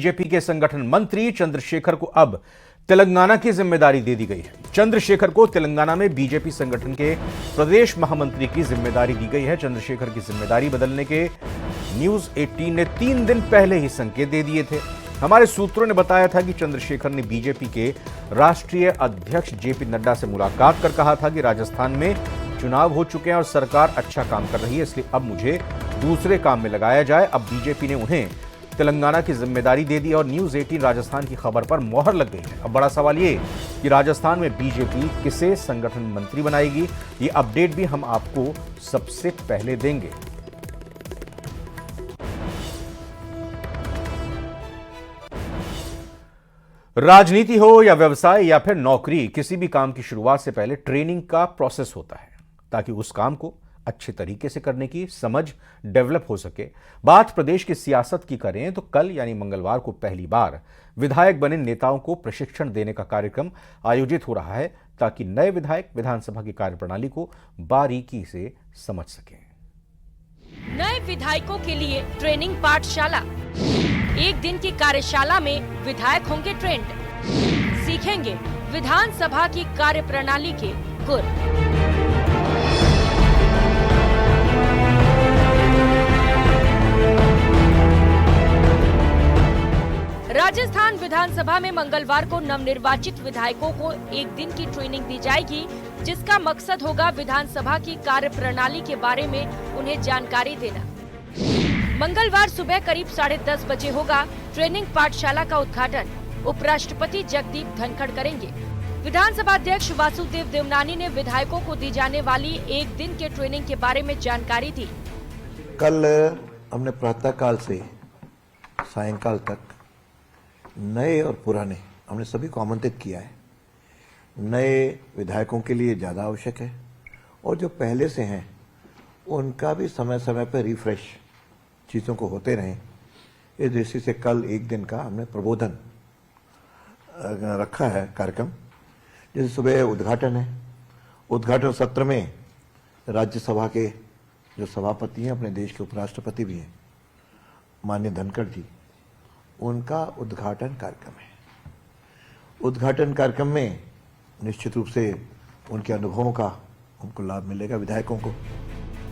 BJP के संगठन मंत्री चंद्रशेखर को अब तेलंगाना की जिम्मेदारी दे दी गई है। चंद्रशेखर को तेलंगाना में बीजेपी संगठन के प्रदेश महामंत्री की जिम्मेदारी दी गई है। चंद्रशेखर की जिम्मेदारी बदलने के न्यूज 18 ने 3 दिन पहले ही संकेत दे दिए थे। हमारे सूत्रों ने बताया था कि चंद्रशेखर ने बीजेपी के राष्ट्रीय अध्यक्ष जेपी नड्डा से मुलाकात कर कहा था कि राजस्थान में चुनाव हो चुके हैं और सरकार अच्छा काम कर रही है, इसलिए अब मुझे दूसरे काम में लगाया जाए। अब बीजेपी ने उन्हें तेलंगाना की जिम्मेदारी दे दी और न्यूज 18 राजस्थान की खबर पर मोहर लग गई है। अब बड़ा सवाल ये कि राजस्थान में बीजेपी किसे संगठन मंत्री बनाएगी, ये अपडेट भी हम आपको सबसे पहले देंगे। राजनीति हो या व्यवसाय या फिर नौकरी, किसी भी काम की शुरुआत से पहले ट्रेनिंग का प्रोसेस होता है ताकि उस काम को अच्छे तरीके से करने की समझ डेवलप हो सके। बात प्रदेश की सियासत की करें तो कल यानी मंगलवार को पहली बार विधायक बने नेताओं को प्रशिक्षण देने का कार्यक्रम आयोजित हो रहा है ताकि नए विधायक विधानसभा की कार्यप्रणाली को बारीकी से समझ सकें। नए विधायकों के लिए ट्रेनिंग पाठशाला। एक दिन की कार्यशाला में विधायक होंगे ट्रेंड, सीखेंगे विधानसभा की कार्यप्रणाली के गुर। राजस्थान विधानसभा में मंगलवार को नवनिर्वाचित विधायकों को एक दिन की ट्रेनिंग दी जाएगी, जिसका मकसद होगा विधानसभा की कार्यप्रणाली के बारे में उन्हें जानकारी देना। मंगलवार सुबह करीब 10:30 बजे होगा ट्रेनिंग पाठशाला का उद्घाटन। उपराष्ट्रपति जगदीप धनखड़ करेंगे। विधानसभा अध्यक्ष वासुदेव देवनानी ने विधायकों को दी जाने वाली एक दिन के ट्रेनिंग के बारे में जानकारी दी। कल हमने प्रातःकाल से सायंकाल तक नए और पुराने हमने सभी को आमंत्रित किया है। नए विधायकों के लिए ज़्यादा आवश्यक है और जो पहले से हैं उनका भी समय समय पर रिफ्रेश चीज़ों को होते रहें, इस दृष्टि से कल एक दिन का हमने प्रबोधन रखा है कार्यक्रम। जैसे सुबह उद्घाटन है, उद्घाटन सत्र में राज्यसभा के जो सभापति हैं, अपने देश के उपराष्ट्रपति भी हैं, माननीय धनखड़ जी, उनका उद्घाटन कार्यक्रम है। उद्घाटन कार्यक्रम में निश्चित रूप से उनके अनुभवों का उनको लाभ मिलेगा विधायकों को।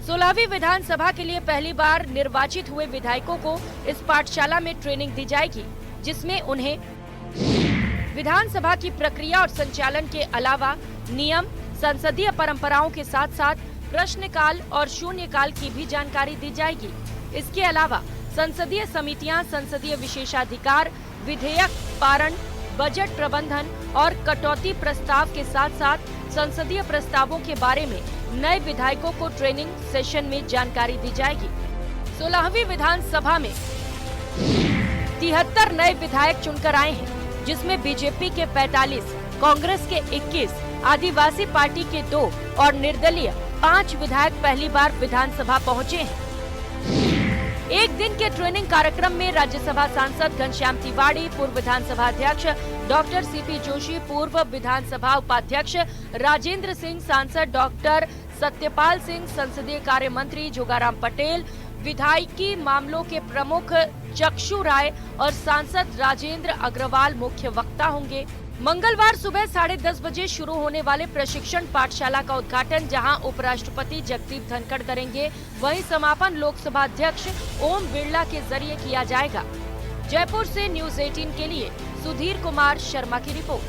16वीं विधानसभा के लिए पहली बार निर्वाचित हुए विधायकों को इस पाठशाला में ट्रेनिंग दी जाएगी, जिसमें उन्हें विधानसभा की प्रक्रिया और संचालन के अलावा नियम, संसदीय परंपराओं के साथ साथ प्रश्नकाल और शून्यकाल की भी जानकारी दी जाएगी। इसके अलावा संसदीय समितियां, संसदीय विशेषाधिकार, विधेयक पारण, बजट प्रबंधन और कटौती प्रस्ताव के साथ साथ संसदीय प्रस्तावों के बारे में नए विधायकों को ट्रेनिंग सेशन में जानकारी दी जाएगी। 16वीं विधानसभा में 73 नए विधायक चुनकर आए हैं, जिसमें बीजेपी के 45, कांग्रेस के 21, आदिवासी पार्टी के 2 और निर्दलीय 5 विधायक पहली बार विधानसभा पहुंचे हैं। एक दिन के ट्रेनिंग कार्यक्रम में राज्यसभा सांसद घनश्याम तिवारी, पूर्व विधानसभा अध्यक्ष डॉक्टर सीपी जोशी, पूर्व विधानसभा उपाध्यक्ष राजेंद्र सिंह, सांसद डॉक्टर सत्यपाल सिंह, संसदीय कार्य मंत्री जोगाराम पटेल, विधायिकी मामलों के प्रमुख चक्षु राय और सांसद राजेंद्र अग्रवाल मुख्य वक्ता होंगे। मंगलवार सुबह 10:30 बजे शुरू होने वाले प्रशिक्षण पाठशाला का उद्घाटन जहां उपराष्ट्रपति जगदीप धनखड़ करेंगे, वहीं समापन लोकसभा अध्यक्ष ओम बिरला के जरिए किया जाएगा। जयपुर से न्यूज 18 के लिए सुधीर कुमार शर्मा की रिपोर्ट।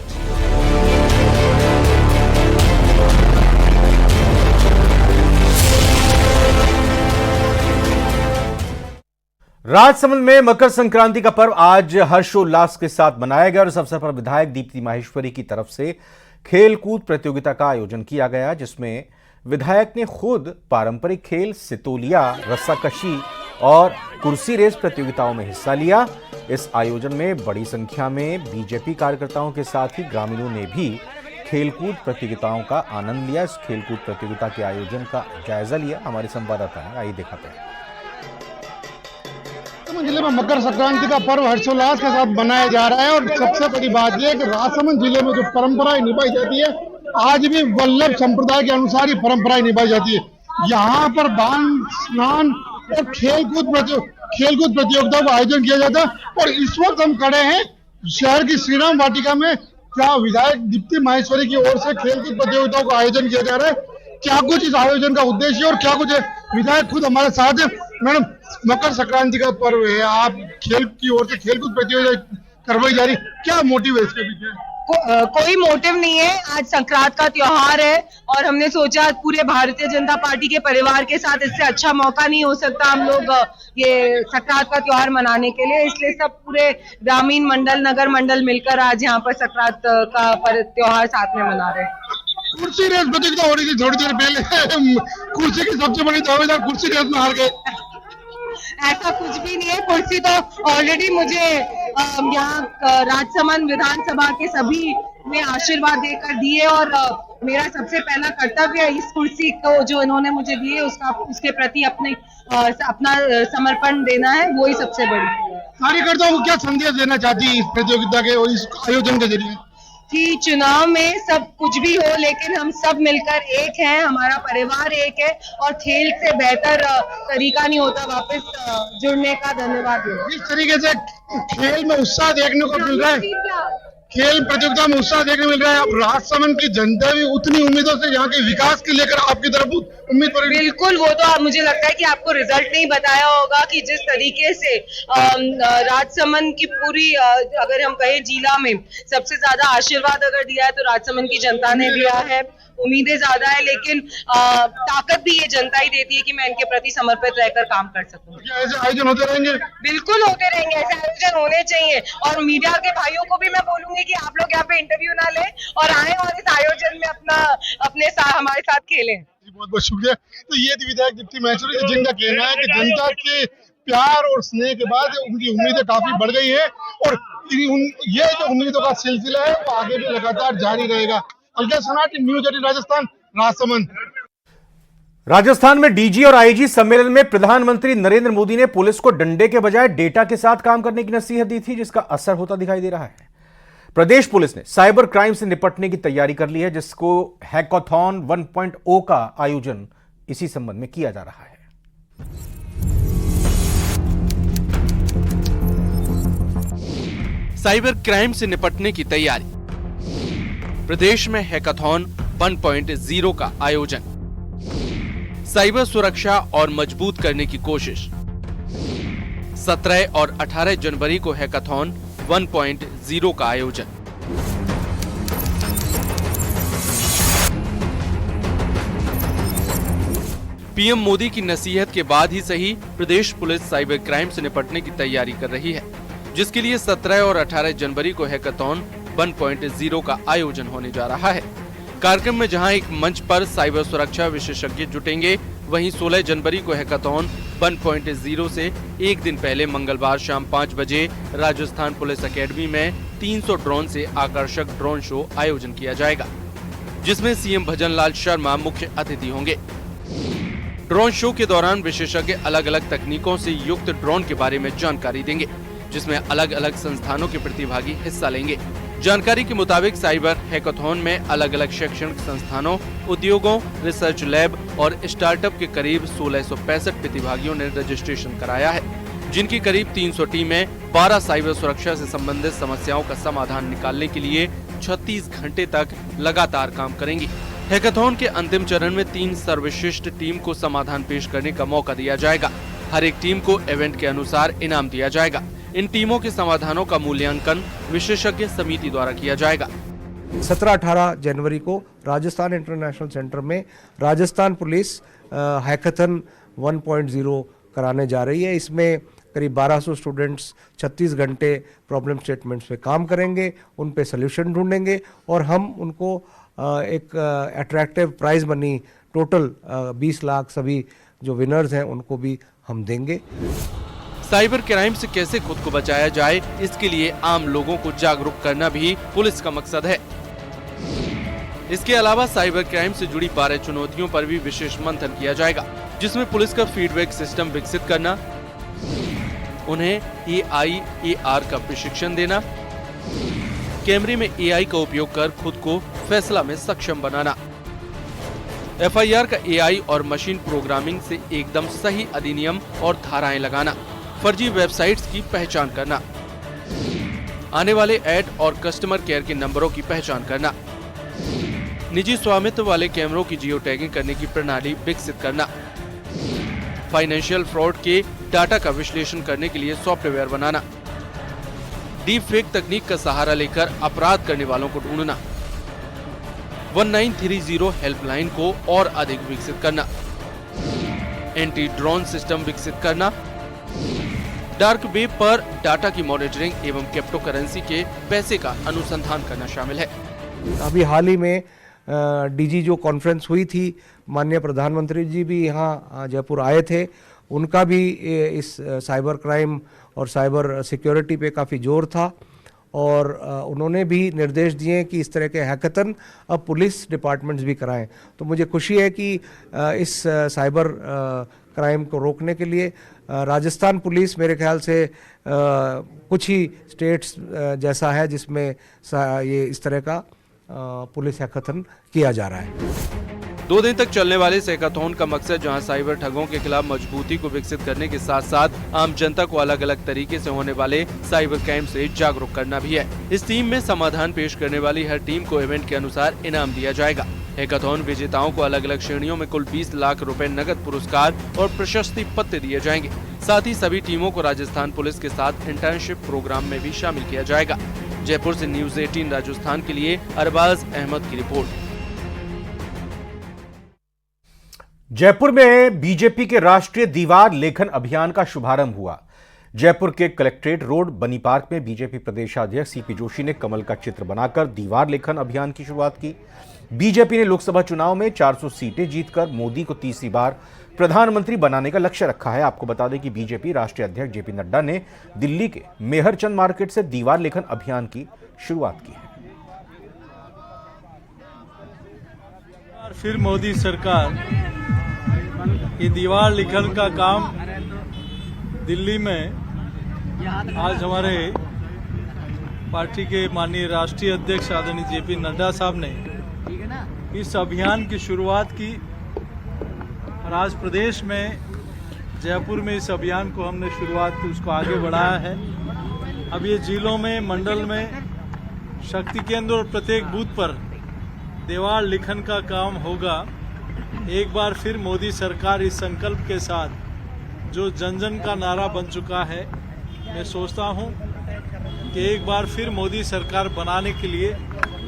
राजसमंद में मकर संक्रांति का पर्व आज हर्षोल्लास के साथ मनाया गया और इस अवसर पर विधायक दीप्ति माहेश्वरी की तरफ से खेलकूद प्रतियोगिता का आयोजन किया गया, जिसमें विधायक ने खुद पारंपरिक खेल सितोलिया, रस्साकशी और कुर्सी रेस प्रतियोगिताओं में हिस्सा लिया। इस आयोजन में बड़ी संख्या में बीजेपी कार्यकर्ताओं के साथ ही ग्रामीणों ने भी खेलकूद प्रतियोगिताओं का आनंद लिया। इस खेलकूद प्रतियोगिता के आयोजन का जायजा लिया हमारे संवाददाता ने, आइए दिखाते हैं। राजसमंद जिले में मकर संक्रांति का पर्व हर्षोल्लास के साथ मनाया जा रहा है और सबसे बड़ी बात यह है कि राजसमंद जिले में जो परंपराएं निभाई जाती है, आज भी वल्लभ संप्रदाय के अनुसार ही परंपराएं निभाई जाती है। यहाँ पर बाण स्नान और खेलकूद प्रतियोगिता का आयोजन किया जाता है। और इस वक्त हम खड़े हैं शहर की श्रीराम वाटिका में, जहाँ विधायक दीप्ति माहेश्वरी की ओर से खेलकूद प्रतियोगिताओं का आयोजन किया जा रहा है। क्या कुछ इस आयोजन का उद्देश्य और क्या कुछ है, विधायक खुद हमारे साथ है। मैडम, मकर संक्रांति का पर्व है, आप खेल की ओर से खेलकूद प्रतियोगिता करवाई जा रही, क्या मोटिव है इसके पीछे? कोई मोटिव नहीं है। आज संक्रांत का त्योहार है और हमने सोचा पूरे भारतीय जनता पार्टी के परिवार के साथ इससे अच्छा मौका नहीं हो सकता हम लोग ये संक्रांत का त्योहार मनाने के लिए, इसलिए सब पूरे ग्रामीण मंडल, नगर मंडल मिलकर आज यहाँ पर संक्रांत का त्योहार साथ में मना रहे हैं। कुर्सी रेस प्रतियोगिता हो रही थी थोड़ी देर पहले, कुर्सी की सबसे बड़ी दावेदार कुर्सी रेस में हार गए। ऐसा कुछ भी नहीं है। कुर्सी तो ऑलरेडी मुझे यहाँ राजसमंद विधानसभा के सभी ने आशीर्वाद देकर दिए और मेरा सबसे पहला कर्तव्य इस कुर्सी को जो इन्होंने मुझे दी है उसके प्रति अपना समर्पण देना है, वो ही सबसे बड़ी है। कार्यकर्ताओं को क्या संदेश देना चाहती है इस प्रतियोगिता के और इस आयोजन के जरिए? कि चुनाव में सब कुछ भी हो लेकिन हम सब मिलकर एक हैं, हमारा परिवार एक है और खेल से बेहतर तरीका नहीं होता वापस जुड़ने का। धन्यवाद। इस तरीके से खेल में उत्साह देखने को मिल रहा है, खेल प्रतियोगिता में उत्साह देखने मिल रहा है। अब राजसमंद की जनता भी उतनी उम्मीदों से यहाँ के विकास को लेकर आपकी तरफ उम्मीद पर। बिल्कुल, वो तो मुझे लगता है कि आपको रिजल्ट नहीं बताया होगा कि जिस तरीके से राजसमंद की पूरी अगर हम कहें जिला में सबसे ज्यादा आशीर्वाद अगर दिया है तो राजसमंद की जनता ने दिया है। उम्मीदें ज्यादा है लेकिन ताकत भी ये जनता ही देती है कि मैं इनके प्रति समर्पित रहकर काम कर सकूं। क्या ऐसे आयोजन होते रहेंगे? बिल्कुल होते रहेंगे, ऐसे आयोजन होने चाहिए। और मीडिया के भाइयों को भी मैं बोलूंगी कि आप लोग यहाँ पे इंटरव्यू ना लें और आए और इस आयोजन में हमारे साथ खेलें। बहुत बहुत शुक्रिया। तो ये थी विधायक दीप्ति माहेश्वरी, जिनका कहना है कि जनता के प्यार और स्नेह के बाद उनकी उम्मीदें काफी बढ़ गई है और ये जो उम्मीदों का सिलसिला है वो आगे भी लगातार जारी रहेगा। अंकित सनाटी, न्यूज़ 18 राजस्थान, राजसमंद। राजस्थान में डीजी और आईजी सम्मेलन में प्रधानमंत्री नरेंद्र मोदी ने पुलिस को डंडे के बजाय डेटा के साथ काम करने की नसीहत दी थी, जिसका असर होता दिखाई दे रहा है। प्रदेश पुलिस ने साइबर क्राइम से निपटने की तैयारी कर ली है, जिसको हैकाथॉन 1.0 का आयोजन इसी संबंध में किया जा रहा है। साइबर क्राइम से निपटने की तैयारी, प्रदेश में हैकाथॉन 1.0 का आयोजन, साइबर सुरक्षा और मजबूत करने की कोशिश। 17 और 18 जनवरी को हैकाथॉन 1.0 का आयोजन। पीएम मोदी की नसीहत के बाद ही सही प्रदेश पुलिस साइबर क्राइम से निपटने की तैयारी कर रही है, जिसके लिए 17 और 18 जनवरी को हैकाथॉन 1.0 का आयोजन होने जा रहा है। कार्यक्रम में जहां एक मंच पर साइबर सुरक्षा विशेषज्ञ जुटेंगे, वहीं 16 जनवरी को हैकाथॉन 1.0 से एक दिन पहले मंगलवार शाम 5 बजे राजस्थान पुलिस एकेडमी में 300 ड्रोन से आकर्षक ड्रोन शो आयोजन किया जाएगा, जिसमें सीएम भजनलाल शर्मा मुख्य अतिथि होंगे। ड्रोन शो के दौरान विशेषज्ञ अलग अलग तकनीकों से युक्त ड्रोन के बारे में जानकारी देंगे, जिसमें अलग अलग संस्थानों के प्रतिभागी हिस्सा लेंगे। जानकारी के मुताबिक साइबर हैकाथॉन में अलग अलग शैक्षणिक संस्थानों, उद्योगों, रिसर्च लैब और स्टार्टअप के करीब 1665 प्रतिभागियों ने रजिस्ट्रेशन कराया है, जिनकी करीब 300 टीमें 12 साइबर सुरक्षा से संबंधित समस्याओं का समाधान निकालने के लिए 36 घंटे तक लगातार काम करेंगी। हैकाथॉन के अंतिम चरण में 3 सर्वश्रेष्ठ टीम को समाधान पेश करने का मौका दिया जाएगा। हर एक टीम को इवेंट के अनुसार इनाम दिया जाएगा। इन टीमों के समाधानों का मूल्यांकन विशेषज्ञ समिति द्वारा किया जाएगा। 17-18 जनवरी को राजस्थान इंटरनेशनल सेंटर में राजस्थान पुलिस हैकाथन 1.0 कराने जा रही है। इसमें करीब 1200 स्टूडेंट्स 36 घंटे प्रॉब्लम स्टेटमेंट्स पे काम करेंगे, उन पे सोल्यूशन ढूंढेंगे और हम उनको एक attractive prize money total 20 lakh सभी जो विनर्स हैं उनको भी हम देंगे। साइबर क्राइम से कैसे खुद को बचाया जाए, इसके लिए आम लोगों को जागरूक करना भी पुलिस का मकसद है। इसके अलावा साइबर क्राइम से जुड़ी 12 चुनौतियों पर भी विशेष मंथन किया जाएगा, जिसमें पुलिस का फीडबैक सिस्टम विकसित करना, उन्हें AI AR का प्रशिक्षण देना, कैमरे में AI का उपयोग कर खुद को फैसला में सक्षम बनाना, FIR का AI और मशीन प्रोग्रामिंग से एकदम सही अधिनियम और धाराएं लगाना, फर्जी वेबसाइट्स की पहचान करना, आने वाले ऐड और कस्टमर केयर के नंबरों की पहचान करना, निजी स्वामित्व वाले कैमरों की जियो टैगिंग करने की प्रणाली विकसित करना, फाइनेंशियल फ्रॉड के डाटा का विश्लेषण करने के लिए सॉफ्टवेयर बनाना, डीप फेक तकनीक का सहारा लेकर अपराध करने वालों को ढूंढना, 1930 हेल्पलाइन को और अधिक विकसित करना, एंटी ड्रोन सिस्टम विकसित करना, डार्क वेब पर डाटा की मॉनिटरिंग एवं क्रिप्टो करेंसी के पैसे का अनुसंधान करना शामिल है। अभी हाल ही में डीजी जो कॉन्फ्रेंस हुई थी, माननीय प्रधानमंत्री जी भी यहाँ जयपुर आए थे, उनका भी इस साइबर क्राइम और साइबर सिक्योरिटी पे काफ़ी जोर था और उन्होंने भी निर्देश दिए कि इस तरह के हैकेथन अब पुलिस डिपार्टमेंट्स भी कराएं। तो मुझे खुशी है कि इस साइबर क्राइम को रोकने के लिए राजस्थान पुलिस मेरे ख्याल से कुछ ही स्टेट्स जैसा है जिसमें ये इस तरह का पुलिस हैकेथन किया जा रहा है। 2 दिन तक चलने वाले इस हैकाथॉन का मकसद जहां साइबर ठगों के खिलाफ मजबूती को विकसित करने के साथ साथ आम जनता को अलग अलग तरीके से होने वाले साइबर क्राइम से जागरूक करना भी है। इस टीम में समाधान पेश करने वाली हर टीम को इवेंट के अनुसार इनाम दिया जाएगा। हैकाथॉन विजेताओं को अलग अलग श्रेणियों में कुल 20 लाख रुपए नगद पुरस्कार और प्रशस्ति पत्र दिए जाएंगे। साथ ही सभी टीमों को राजस्थान पुलिस के साथ इंटर्नशिप प्रोग्राम में भी शामिल किया जाएगा। जयपुर से न्यूज़ 18 राजस्थान के लिए अरबाज अहमद की रिपोर्ट। जयपुर में बीजेपी के राष्ट्रीय दीवार लेखन अभियान का शुभारंभ हुआ। जयपुर के कलेक्ट्रेट रोड बनी पार्क में बीजेपी प्रदेशाध्यक्ष सीपी जोशी ने कमल का चित्र बनाकर दीवार लेखन अभियान की शुरुआत की। बीजेपी ने लोकसभा चुनाव में 400 सीटें जीतकर मोदी को तीसरी बार प्रधानमंत्री बनाने का लक्ष्य रखा है। आपको बता दें कि बीजेपी राष्ट्रीय अध्यक्ष जेपी नड्डा ने दिल्ली के मेहरचंद मार्केट से दीवार लेखन अभियान की शुरुआत की है। फिर मोदी सरकार ये दीवार लिखन का काम दिल्ली में आज हमारे पार्टी के माननीय राष्ट्रीय अध्यक्ष आदरणीय जेपी नड्डा साहब ने इस अभियान की शुरुआत की और आज प्रदेश में जयपुर में इस अभियान को हमने शुरुआत की, उसको आगे बढ़ाया है। अब ये जिलों में, मंडल में, शक्ति केंद्र और प्रत्येक बूथ पर दीवार लिखन का काम होगा। एक बार फिर मोदी सरकार इस संकल्प के साथ जो जन जन का नारा बन चुका है, मैं सोचता हूं कि एक बार फिर मोदी सरकार बनाने के लिए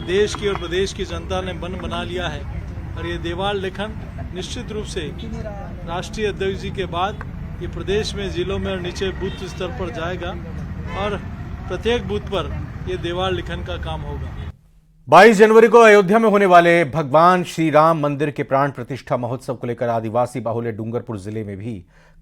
देश की और प्रदेश की जनता ने मन बना लिया है। और ये दीवार लेखन निश्चित रूप से राष्ट्रीय अध्यक्ष जी के बाद ये प्रदेश में, जिलों में और नीचे बूथ स्तर पर जाएगा और प्रत्येक बूथ पर ये दीवार लेखन का काम होगा। 22 जनवरी को अयोध्या में होने वाले भगवान श्री राम मंदिर के प्राण प्रतिष्ठा महोत्सव को लेकर आदिवासी बाहुल्य डूंगरपुर जिले में भी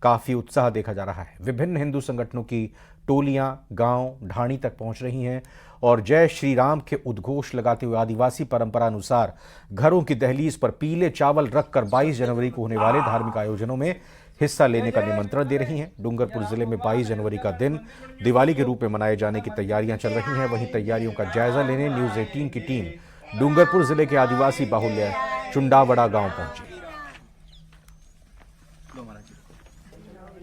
काफी उत्साह देखा जा रहा है। विभिन्न हिंदू संगठनों की टोलियां गांव ढाणी तक पहुंच रही हैं और जय श्री राम के उद्घोष लगाते हुए आदिवासी परंपरा अनुसार घरों की दहलीज पर पीले चावल रखकर 22 जनवरी को होने वाले धार्मिक आयोजनों में हिस्सा लेने का निमंत्रण दे रही हैं। डूंगरपुर जिले में 22 जनवरी का दिन दिवाली के रूप में मनाए जाने की तैयारियां चल रही हैं। वहीं तैयारियों का जायजा लेने न्यूज़ 18 की टीम डूंगरपुर जिले के आदिवासी बाहुल्य चुंडावड़ा गांव पहुंची।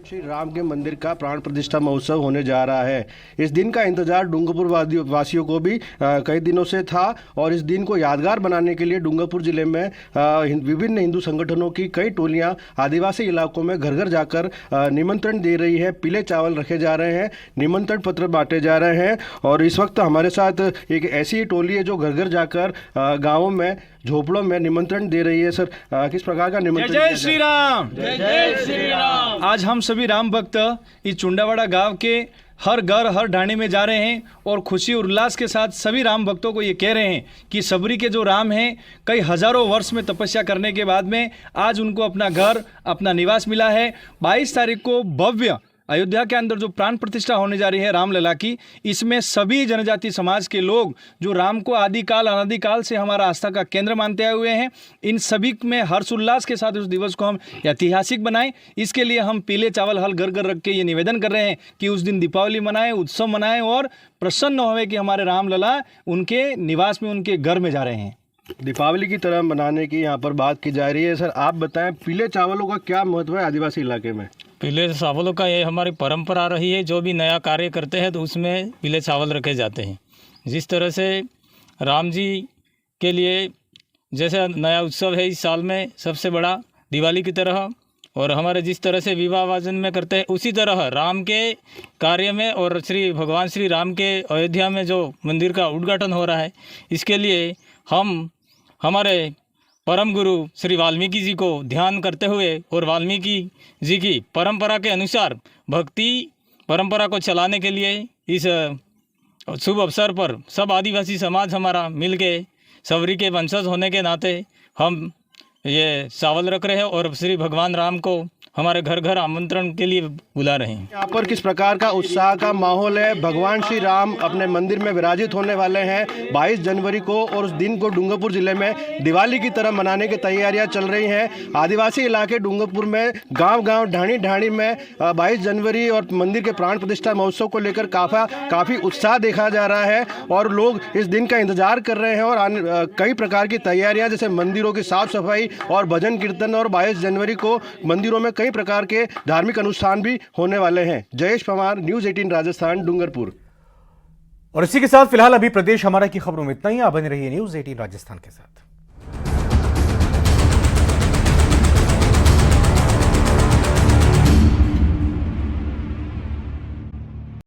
श्री राम के मंदिर का प्राण प्रतिष्ठा महोत्सव होने जा रहा है। इस दिन का इंतजार डूंगरपुर वासियों को भी कई दिनों से था और इस दिन को यादगार बनाने के लिए डूंगरपुर जिले में विभिन्न हिंदू संगठनों की कई टोलियां आदिवासी इलाकों में घर घर जाकर निमंत्रण दे रही है। पीले चावल रखे जा रहे हैं, निमंत्रण पत्र बांटे जा रहे हैं और इस वक्त हमारे साथ एक ऐसी टोली है जो घर घर जाकर गाँवों में, झोपड़ों में निमंत्रण दे रही है। सर, किस प्रकार का निमंत्रण? जय श्री राम, जय श्री राम। आज हम सभी राम भक्त इस चुंडावड़ा गांव के हर घर, हर ढाणी में जा रहे हैं और खुशी और उल्लास के साथ सभी राम भक्तों को ये कह रहे हैं कि सबरी के जो राम हैं, कई हजारों वर्ष में तपस्या करने के बाद में आज उनको अपना घर, अपना निवास मिला है। 22 तारीख को भव्य अयोध्या के अंदर जो प्राण प्रतिष्ठा होने जा रही है रामलला की, इसमें सभी जनजाति समाज के लोग जो राम को आदिकाल अनादिकाल से हमारा आस्था का केंद्र मानते आए हुए हैं, इन सभी में हर्ष उल्लास के साथ उस दिवस को हम ऐतिहासिक बनाएं। इसके लिए हम पीले चावल हल घर घर रख के ये निवेदन कर रहे हैं कि उस दिन दीपावली मनाएं, उत्सव मनाएं और प्रसन्न होवे कि हमारे रामलला उनके निवास में, उनके घर में जा रहे हैं। दीपावली की तरह मनाने की यहाँ पर बात की जा रही है। सर, आप बताएं पीले चावलों का क्या महत्व है आदिवासी इलाके में? पीले चावलों का ये हमारी परंपरा रही है। जो भी नया कार्य करते हैं तो उसमें पीले चावल रखे जाते हैं। जिस तरह से राम जी के लिए जैसे नया उत्सव है इस साल में सबसे बड़ा दिवाली की तरह, और हमारे जिस तरह से विवाह वाजन में करते हैं उसी तरह राम के कार्य में और भगवान श्री राम के अयोध्या में जो मंदिर का उद्घाटन हो रहा है, इसके लिए हम हमारे परम गुरु श्री वाल्मीकि जी को ध्यान करते हुए और वाल्मीकि जी की परंपरा के अनुसार भक्ति परंपरा को चलाने के लिए इस शुभ अवसर पर सब आदिवासी समाज हमारा मिलके सबरी के वंशज होने के नाते हम ये चावल रख रहे हैं और श्री भगवान राम को हमारे घर घर आमंत्रण के लिए बुला रहे हैं। यहाँ पर किस प्रकार का उत्साह का माहौल है। भगवान श्री राम अपने मंदिर में विराजित होने वाले हैं 22 जनवरी को, और उस दिन को डूंगरपुर जिले में दिवाली की तरह मनाने की तैयारियां चल रही हैं। आदिवासी इलाके डूंगरपुर में गांव-गांव ढाणी में 22 जनवरी और मंदिर के प्राण प्रतिष्ठा महोत्सव को लेकर काफ़ी उत्साह देखा जा रहा है और लोग इस दिन का इंतजार कर रहे हैं। और कई प्रकार की तैयारियाँ जैसे मंदिरों की साफ सफाई और भजन कीर्तन, और 22 जनवरी को मंदिरों में कई प्रकार के धार्मिक अनुष्ठान भी होने वाले हैं। जयेश पवार, न्यूज़ 18 राजस्थान, डूंगरपुर। और इसी के साथ फिलहाल अभी प्रदेश हमारा की खबरों में इतना ही। आप बने रहिए न्यूज़ 18 राजस्थान के साथ।